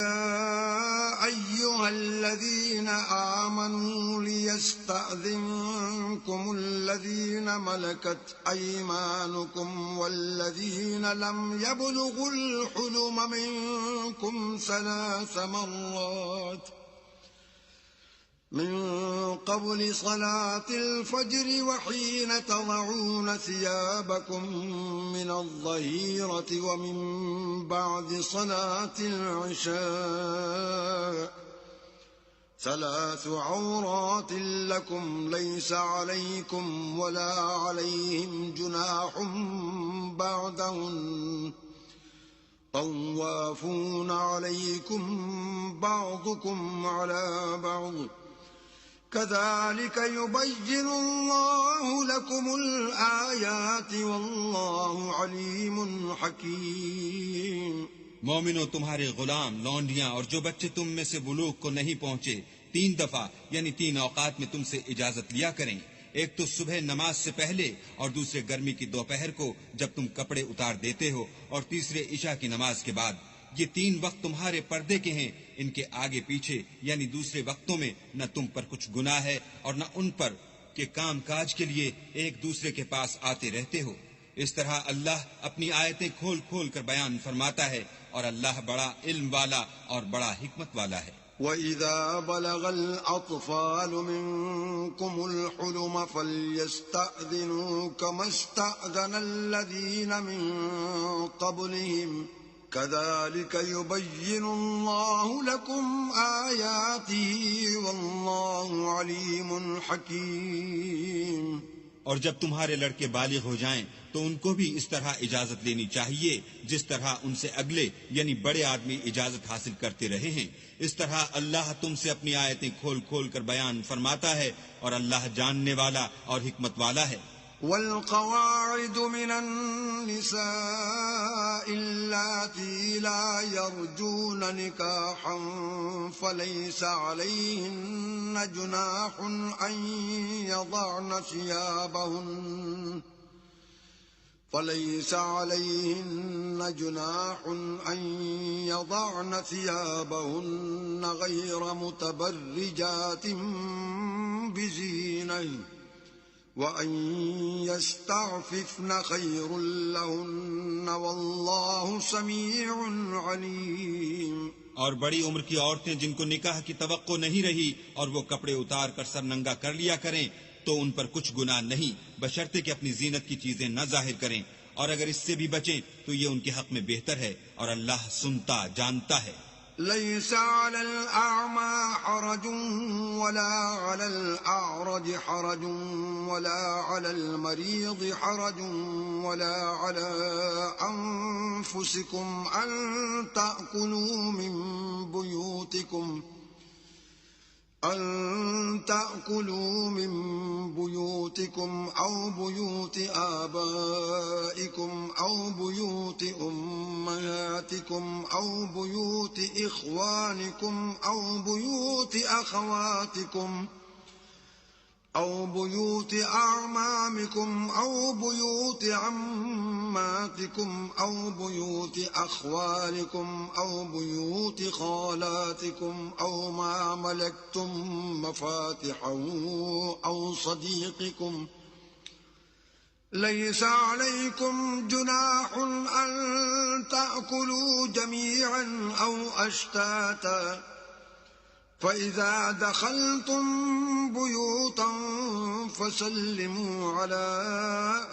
أيها الذين آمنوا ليستأذنكم الذين ملكت أيمانكم والذين لم يبلغوا الحلم منكم 3 مرات من قبل صلاة الفجر وحين تضعون ثيابكم من الظهيرة ومن بعد صلاة العشاء 3 عورات لكم ليس عليكم ولا عليهم جناح بعدهن طوافون عليكم بعضكم على بعض كذلك يبين الله لكم الآيات والله عليم حكيم۔ مومنو، تمہارے غلام، لونڈیاں اور جو بچے تم میں سے بلوغ کو نہیں پہنچے 3 دفعہ یعنی 3 اوقات میں تم سے اجازت لیا کریں، ایک تو صبح نماز سے پہلے اور دوسرے گرمی کی دوپہر کو جب تم کپڑے اتار دیتے ہو، اور تیسرے عشاء کی نماز کے بعد۔ یہ 3 وقت تمہارے پردے کے ہیں، ان کے آگے پیچھے یعنی دوسرے وقتوں میں نہ تم پر کچھ گناہ ہے اور نہ ان پر کہ کام کاج کے لیے ایک دوسرے کے پاس آتے رہتے ہو۔ اس طرح اللہ اپنی آیتیں کھول کھول کر بیان فرماتا ہے، اور اللہ بڑا علم والا اور بڑا حکمت والا ہے۔ وَإِذَا بَلَغَ الْأَطْفَالُ مِنكُمُ الْحُلُمَ فَلْيَسْتَأْذِنُوا كَمَا اسْتَأْذَنَ الَّذِينَ مِن قَبْلِهِمْ كَذَلِكَ يُبَيِّنُ اللَّهُ لَكُمْ آيَاتِهِ وَاللَّهُ عَلِيمٌ حَكِيمٌ۔ اور جب تمہارے لڑکے بالغ ہو جائیں تو ان کو بھی اس طرح اجازت لینی چاہیے جس طرح ان سے اگلے یعنی بڑے آدمی اجازت حاصل کرتے رہے ہیں۔ اس طرح اللہ تم سے اپنی آیتیں کھول کھول کر بیان فرماتا ہے، اور اللہ جاننے والا اور حکمت والا ہے۔ والقواعد من النساء اللاتي لا يرجون نكاحا فليس عليهن جناح أن يضعن ثيابهن غير متبرجات بزينة وَأَن يَسْتَعْفِفْنَ خَيْرٌ لَّهُنَّ وَاللَّهُ سَمِيعٌ عَلِيمٌ۔ اور بڑی عمر کی عورتیں جن کو نکاح کی توقع نہیں رہی اور وہ کپڑے اتار کر سر ننگا کر لیا کریں تو ان پر کچھ گناہ نہیں، بشرطے کہ اپنی زینت کی چیزیں نہ ظاہر کریں، اور اگر اس سے بھی بچیں تو یہ ان کے حق میں بہتر ہے، اور اللہ سنتا جانتا ہے۔ ليس على الأعمى حرج ولا على الأعرج حرج ولا على المريض حرج ولا على أنفسكم أن تأكلوا من بيوتكم أو بيوت آبائكم أو بيوت أمهاتكم أو بيوت إخوانكم أو بيوت أخواتكم أو بيوت أعمامكم أو بيوت عماتكم أو بيوت أخوالكم أو بيوت خالاتكم أو ما ملكتم مفاتحه أو صديقكم ليس عليكم جناح أن تأكلوا جميعا أو أشتاتا فإذا دخلتم بيوتا فسلموا على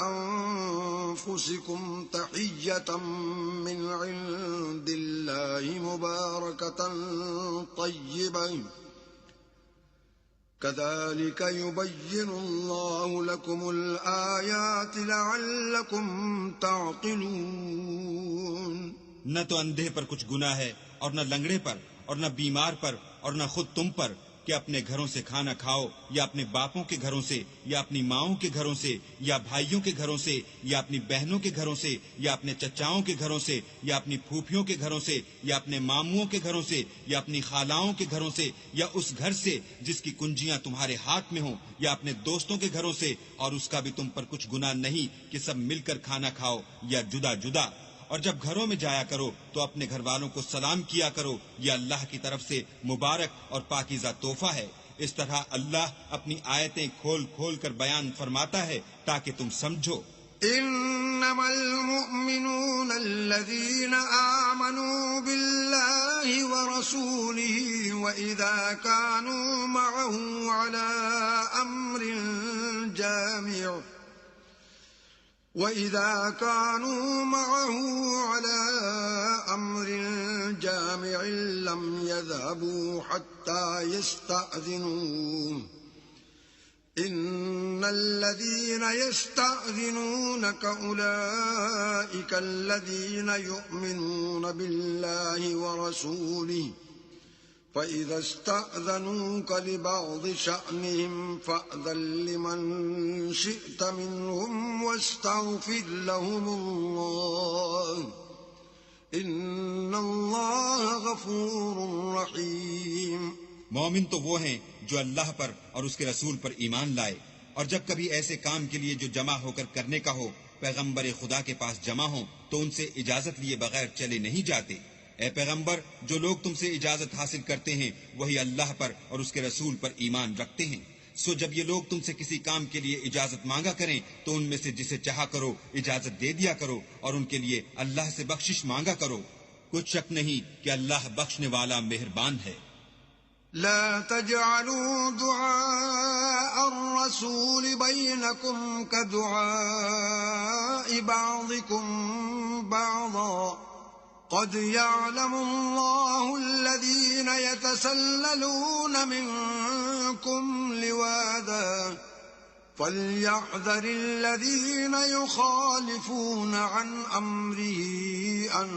أنفسكم تحية من عند الله مباركة طيبة كذلك يبين الله لكم الآيات لعلكم تعقلون۔ نہ تو اندھے پر کچھ گناہ ہے اور نہ لنگڑے پر اور نہ بیمار پر اور نہ خود تم پر کہ اپنے گھروں سے کھانا کھاؤ، یا اپنے باپوں کے گھروں سے، یا اپنی ماؤں کے گھروں سے، یا بھائیوں کے گھروں سے، یا اپنی بہنوں کے گھروں سے، یا اپنے چچاؤں کے گھروں سے، یا اپنی پھوپھیوں کے گھروں سے، یا اپنے ماموں کے گھروں سے، یا اپنی خالاؤں کے گھروں سے، یا اس گھر سے جس کی کنجیاں تمہارے ہاتھ میں ہوں، یا اپنے دوستوں کے گھروں سے، اور اس کا بھی تم پر کچھ گناہ نہیں کہ سب مل کر کھانا کھاؤ یا جدا جدا۔ اور جب گھروں میں جایا کرو تو اپنے گھر والوں کو سلام کیا کرو، یہ اللہ کی طرف سے مبارک اور پاکیزہ تحفہ ہے۔ اس طرح اللہ اپنی آیتیں کھول کھول کر بیان فرماتا ہے تاکہ تم سمجھو۔ انما المؤمنون الذين آمنوا بالله ورسوله واذا كانوا معه على امر جامع لم يذهبوا حتى يستأذنوه ان الذين يستأذنونك اولئك الذين يؤمنون بالله ورسوله فإذا استأذنوك لبعض شأنهم فأذن لمن شئت منهم واستغفر لهم الله إن الله غفور رحيم۔ مومن تو وہ ہیں جو اللہ پر اور اس کے رسول پر ایمان لائے، اور جب کبھی ایسے کام کے لیے جو جمع ہو کر کرنے کا ہو پیغمبر خدا کے پاس جمع ہوں تو ان سے اجازت لیے بغیر چلے نہیں جاتے۔ اے پیغمبر، جو لوگ تم سے اجازت حاصل کرتے ہیں وہی اللہ پر اور اس کے رسول پر ایمان رکھتے ہیں، سو جب یہ لوگ تم سے کسی کام کے لیے اجازت مانگا کریں تو ان میں سے جسے چاہا کرو اجازت دے دیا کرو، اور ان کے لیے اللہ سے بخشش مانگا کرو، کچھ شک نہیں کہ اللہ بخشنے والا مہربان ہے۔ لا تجعلوا دعاء الرسول بينكم كدعاء بعضكم بعضا قد يعلم الله الذين يتسللون منكم لواذا فليحذر الذين يخالفون عن أمره أن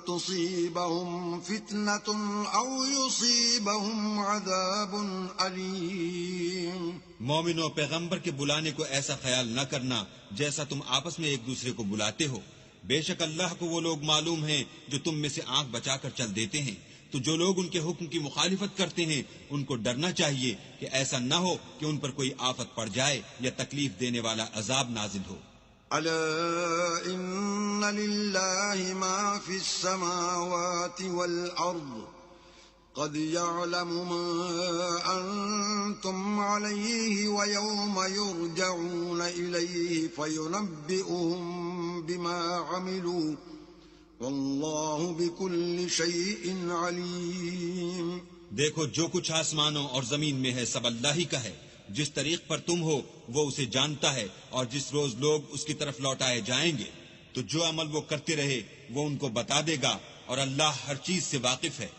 تصيبهم فتنة أو يصيبهم عذاب أليم۔ مومنو، پیغمبر کے بلانے کو ایسا خیال نہ کرنا جیسا تم آپس میں ایک دوسرے کو بلاتے ہو، بے شک اللہ کو وہ لوگ معلوم ہیں جو تم میں سے آنکھ بچا کر چل دیتے ہیں، تو جو لوگ ان کے حکم کی مخالفت کرتے ہیں ان کو ڈرنا چاہیے کہ ایسا نہ ہو کہ ان پر کوئی آفت پڑ جائے یا تکلیف دینے والا عذاب نازل ہو۔ الا ان للہ ما فی السماوات والارض قد يعلم ما انتم علیہ ویوم یرجعون الیہ فینبئهم بما عملوا واللہ بکل شیء علیم۔ دیکھو، جو کچھ آسمانوں اور زمین میں ہے سب اللہ ہی کا ہے، جس طریق پر تم ہو وہ اسے جانتا ہے، اور جس روز لوگ اس کی طرف لوٹائے جائیں گے تو جو عمل وہ کرتے رہے وہ ان کو بتا دے گا، اور اللہ ہر چیز سے واقف ہے۔